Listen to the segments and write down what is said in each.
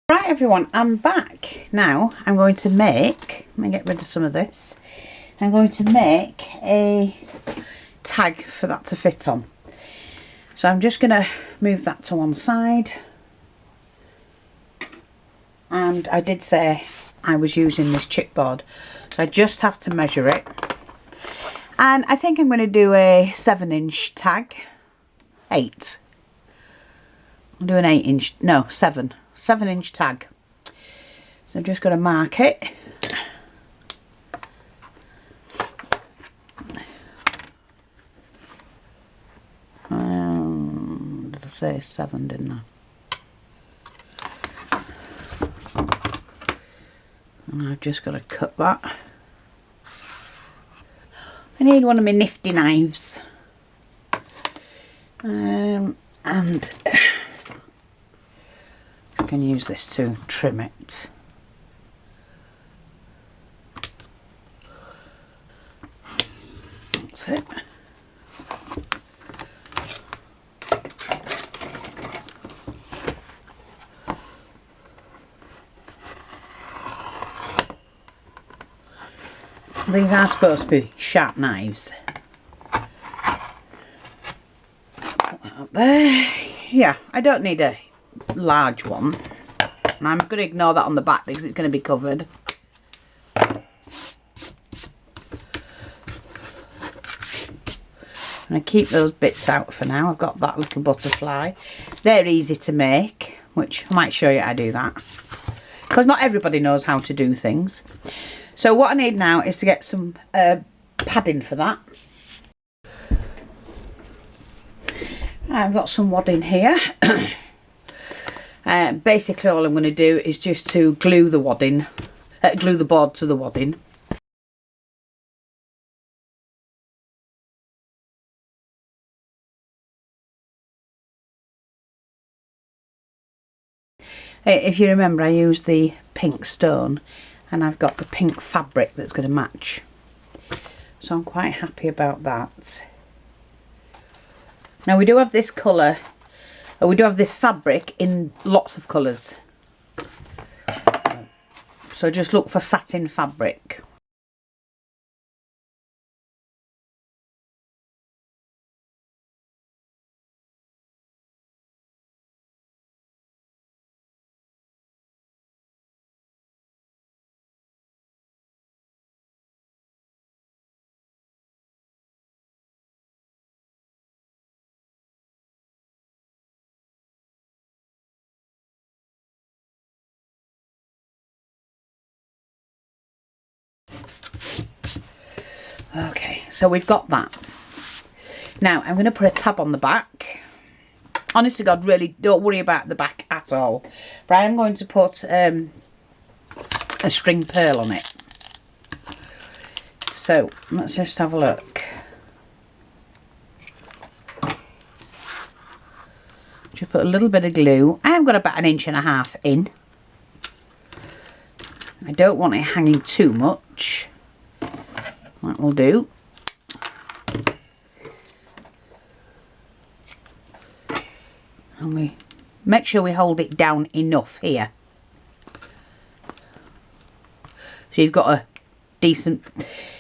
Right everyone, I'm back. Now I'm going to make, let me get rid of some of this. I'm going to make a tag for that to fit on. So I'm just going to move that to one side. And I did say I was using this chipboard. So I just have to measure it. And I think I'm going to do a 7-inch tag. 8. I'll do an 8-inch, no, 7-inch tag. So I'm just going to mark it. Did I say 7, didn't I? And I've just got to cut that. I need one of my nifty knives. And I can use this to trim it. That's it. These are supposed to be sharp knives. Put that up there. Yeah, I don't need a large one. And I'm going to ignore that on the back because it's going to be covered. I'm going to keep those bits out for now. I've got that little butterfly. They're easy to make, which I might show you how to do that. Because not everybody knows how to do things. So what I need now is to get some padding for that. I've got some wadding here. Basically all I'm going to do is just to glue the wadding, glue the board to the wadding. If you remember, I used the pink stone and I've got the pink fabric that's going to match. So I'm quite happy about that. Now we do have this colour, or we do have this fabric in lots of colours. So just look for satin fabric. Okay, so we've got that. Now I'm going to put a tab on the back. Honest to God, really don't worry about the back at all. But I am going to put a string pearl on it. So let's just have a look. Just put a little bit of glue. I've got about 1.5 inches in. I don't want it hanging too much. That will do. And we make sure we hold it down enough here. So you've got a decent,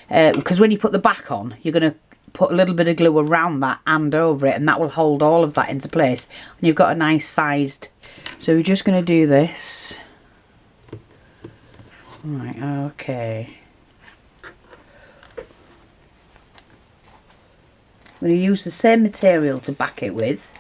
because when you put the back on, you're going to put a little bit of glue around that and over it, and that will hold all of that into place. And you've got a nice sized, so we're just going to do this. Right, okay. I'm going to use the same material to back it with.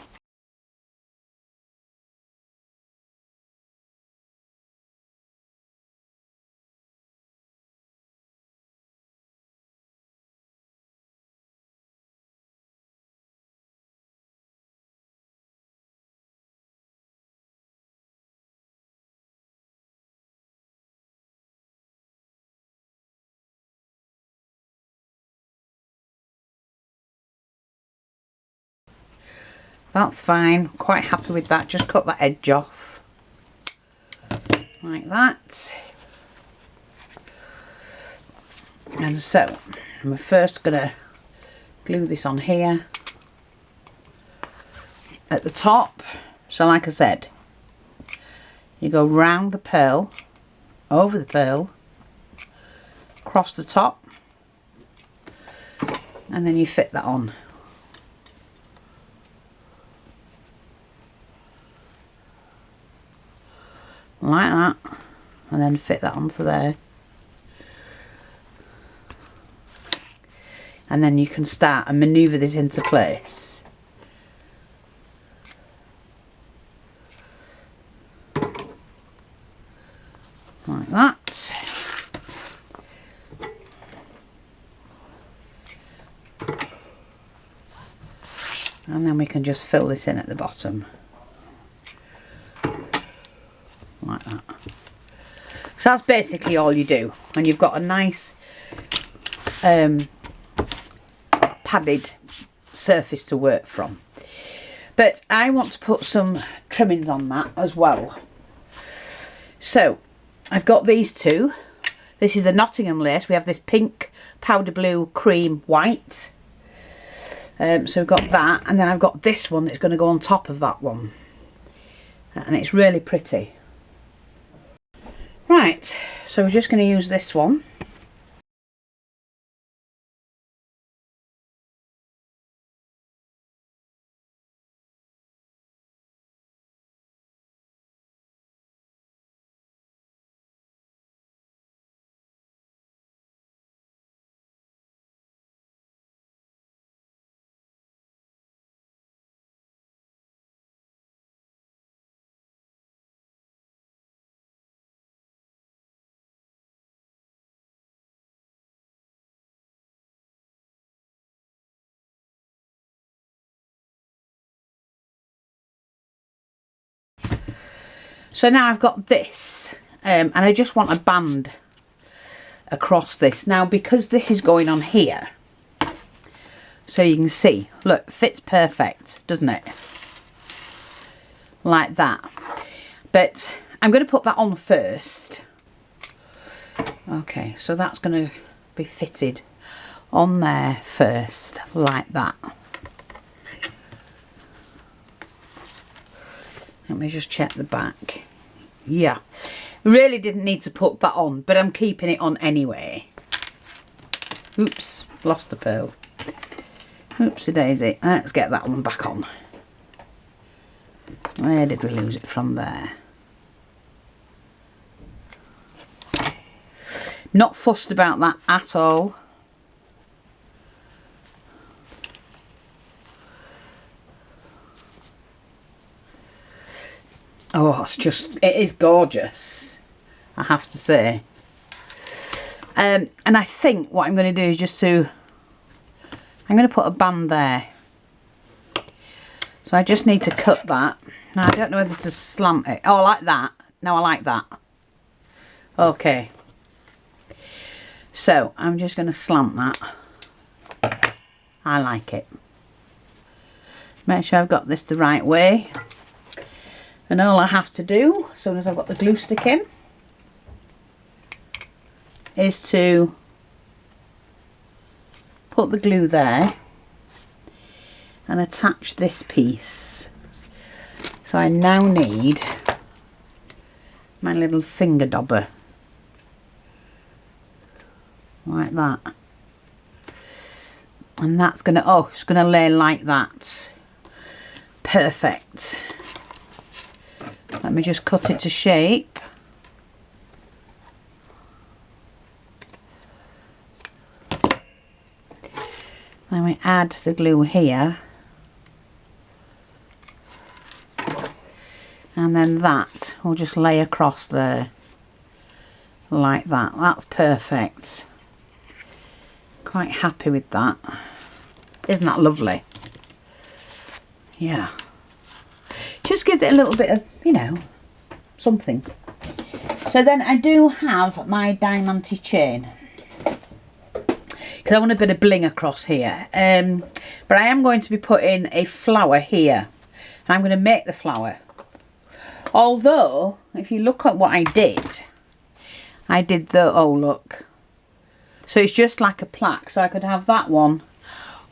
That's fine, quite happy with that. Just cut that edge off like that. And so I'm first gonna glue this on here at the top. So like I said, You go round the pearl, over the pearl, across the top, and then you fit that on. Like that, and then fit that onto there. And then you can start and manoeuvre this into place. Like that. And then we can just fill this in at the bottom. Like that. So that's basically all you do. And you've got a nice padded surface to work from. But I want to put some trimmings on that as well. So I've got these two. This is a Nottingham lace. We have this pink, powder blue, cream, white. So we've got that, and then I've got this one that's going to go on top of that one. And it's really pretty. Right, so we're just going to use this one. So now I've got this, and I just want a band across this. Now, because this is going on here, so you can see, look, fits perfect, doesn't it? Like that. But I'm going to put that on first. Okay, so that's going to be fitted on there first, like that. Let me just check the back. Yeah, really didn't need to put that on, but I'm keeping it on anyway. Oops, lost the pearl. Oopsie daisy. Let's get that one back on. Where did we lose it from there? Not fussed about that at all. Oh, it's just, it is gorgeous, I have to say. And I think what I'm going to do is just I'm going to put a band there. So I just need to cut that. Now, I don't know whether to slant it. Oh, I like that. No, I like that. Okay. So I'm just going to slant that. I like it. Make sure I've got this the right way. And all I have to do, as soon as I've got the glue stick in, is to put the glue there and attach this piece. So I now need my little finger dobber. Like that. And that's gonna, oh, it's gonna lay like that. Perfect. Let me just cut it to shape. Then we add the glue here. And then that will just lay across there. Like that. That's perfect. Quite happy with that. Isn't that lovely? Yeah. Just gives it a little bit of, you know, something. So then I do have my Diamante chain, because I want a bit of bling across here. But I am going to be putting a flower here. And I'm going to make the flower. Although, if you look at what I did the, oh look. So it's just like a plaque. So I could have that one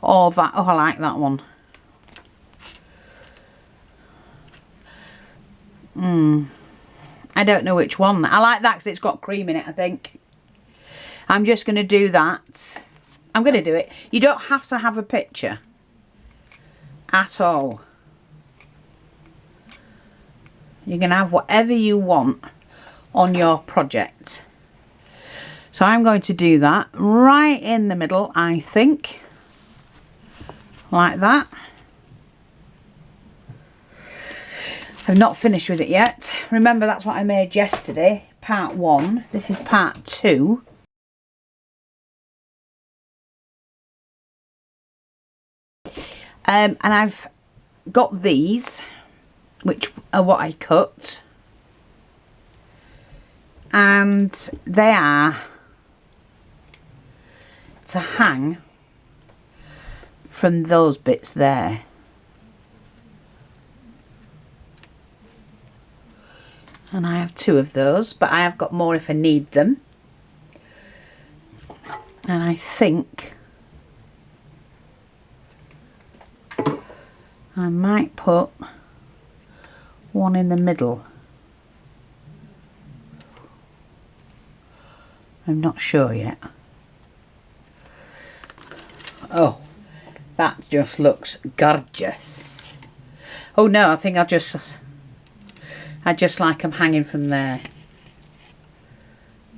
or that. Oh, I like that one. I don't know which one. I like that because it's got cream in it, I think. I'm just going to do that. I'm going to do it. You don't have to have a picture at all. You can have whatever you want on your project. So I'm going to do that right in the middle, I think. Like that. I've not finished with it yet. Remember, that's what I made yesterday, part 1. This is part 2. And I've got these, which are what I cut. And they are to hang from those bits there. And I have 2 of those, but I have got more if I need them. And I think I might put one in the middle. I'm not sure yet. Oh, that just looks gorgeous. Oh no, I think I just like them hanging from there.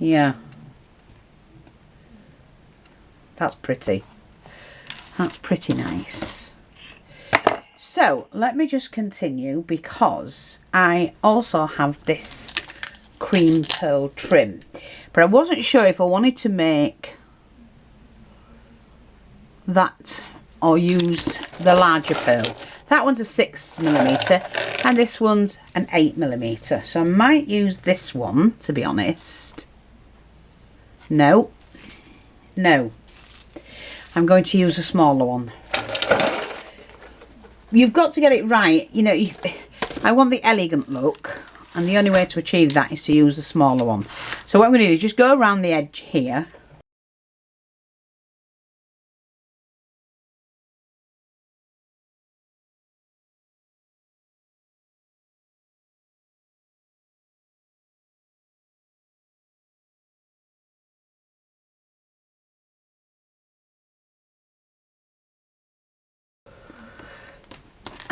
Yeah. That's pretty. That's pretty nice. So, let me just continue because I also have this cream pearl trim. But I wasn't sure if I wanted to make that or use the larger pearl. That one's a 6mm and this one's an 8mm. So I might use this one, to be honest. No. No. I'm going to use a smaller one. You've got to get it right. You know, I want the elegant look. And the only way to achieve that is to use the smaller one. So what I'm going to do is just go around the edge here.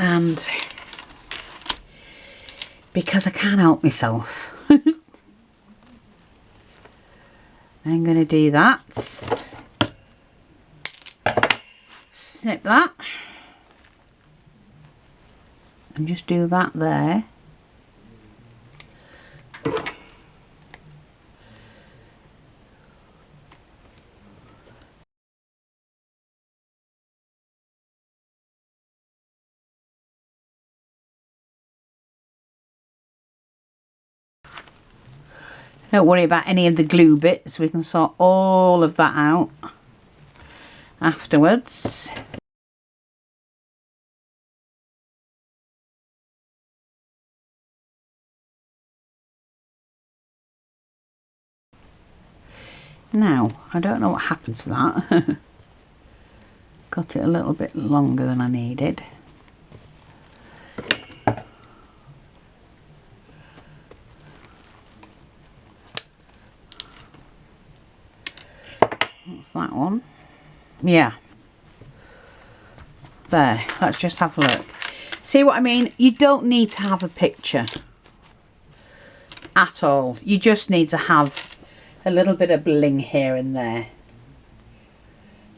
And because I can't help myself, I'm going to do that. Snip that. And just do that there. Don't worry about any of the glue bits, we can sort all of that out afterwards. Now, I don't know what happened to that. Got it a little bit longer than I needed. What's that one? Yeah. There, let's just have a look. See what I mean? You don't need to have a picture at all. You just need to have a little bit of bling here and there.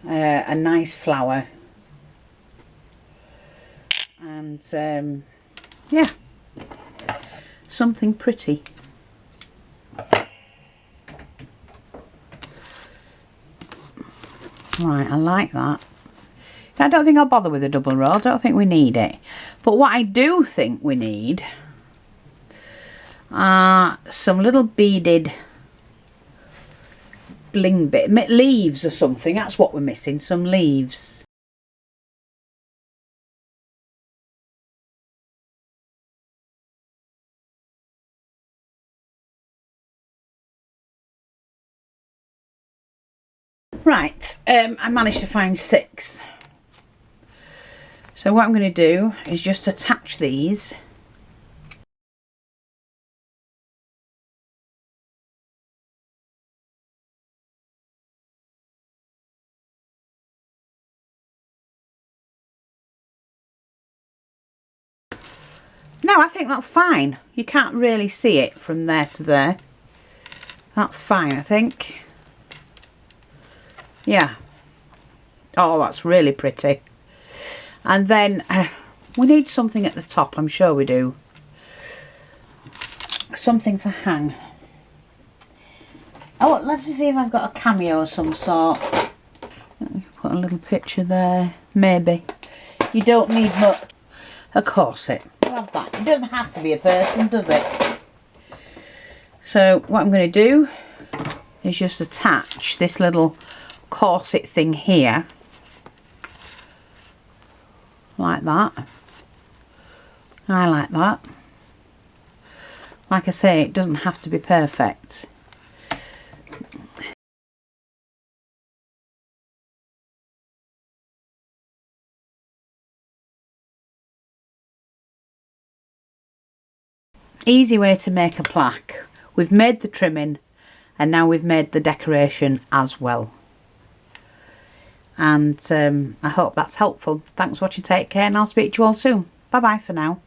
A nice flower. And yeah, something pretty. Right, I like that. I don't think I'll bother with a double row. I don't think we need it. But what I do think we need are some little beaded bling bit, leaves or something. That's what we're missing, some leaves. Right, I managed to find 6. So what I'm going to do is just attach these No, I think that's fine. You can't really see it from there to there. That's fine, I think. Yeah. Oh, that's really pretty. And then we need something at the top, I'm sure we do. Something to hang. Oh, let's see if I've got a cameo of some sort. Let me put a little picture there. Maybe. You don't need much. A corset. We'll have that. It doesn't have to be a person, does it? So what I'm going to do is just attach this little corset thing here. Like that. I like that. Like I say, it doesn't have to be perfect. Easy way to make a plaque. We've made the trimming and now we've made the decoration as well. And I hope that's helpful. Thanks for watching, take care, and I'll speak to you all soon. Bye bye for now.